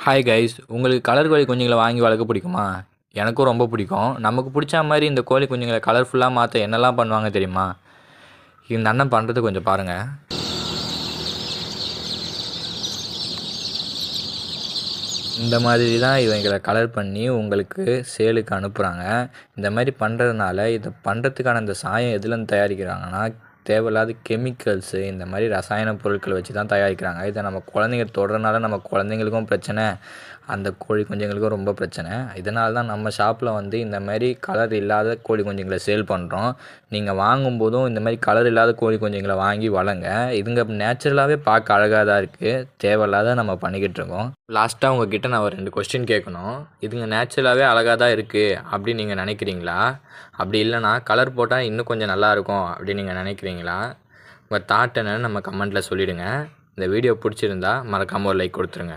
Hi guys, உங்களுக்கு colour கோழி குஞ்சுங்களை வாங்கி வளர்க்க பிடிக்குமா? எனக்கும் ரொம்ப பிடிக்கும். நமக்கு பிடிச்ச மாதிரி இந்த கோழி குஞ்சுங்களை கலர்ஃபுல்லாக மாற்ற என்னெல்லாம் பண்ணுவாங்க தெரியுமா? இந்த அண்ணன் பண்ணுறது கொஞ்சம் பாருங்கள். இந்த மாதிரி தான் இவங்களை கலர் பண்ணி உங்களுக்கு சேலுக்கு அனுப்புகிறாங்க. இந்த மாதிரி பண்ணுறதுனால இதை பண்ணுறதுக்கான இந்த சாயம் எதுலேருந்து தயாரிக்கிறாங்கன்னா, தேவையில்லாத கெமிக்கல்ஸு, இந்த மாதிரி ரசாயன பொருட்கள் வச்சு தான் தயாரிக்கிறாங்க. இதை நம்ம குழந்தைங்க தொடுறதுனால நம்ம குழந்தைங்களுக்கும் பிரச்சனை, அந்த கோழி குஞ்சுங்களுக்கும் ரொம்ப பிரச்சனை. இதனால தான் நம்ம ஷாப்பில் வந்து இந்த மாதிரி கலர் இல்லாத கோழி குஞ்சுங்களை சேல் பண்ணுறோம். நீங்கள் வாங்கும்போதும் இந்த மாதிரி கலர் இல்லாத கோழி குஞ்சுங்களை வாங்கி வளங்க. இதுங்க நேச்சுரலாகவே பார்க்க அழகாக தான் இருக்குது. தேவையில்லாத நம்ம பண்ணிக்கிட்டு இருக்கோம். லாஸ்ட்டாக உங்ககிட்ட நான் ஒரு 2 கொஸ்டின் கேட்கணும். இதுங்க நேச்சுரலாகவே அழகாக தான் இருக்குது அப்படின்னு நீங்கள் நினைக்கிறீங்களா? அப்படி இல்லைனா கலர் போட்டால் இன்னும் கொஞ்சம் நல்லாயிருக்கும் அப்படின்னு நீங்கள் நினைக்கிறீங்களா? உங்கள் தாட் என்னன்னு நம்ம கமெண்ட்டில் சொல்லிவிடுங்க. இந்த வீடியோ பிடிச்சிருந்தா மறக்காமல் ஒரு லைக் கொடுத்துருங்க.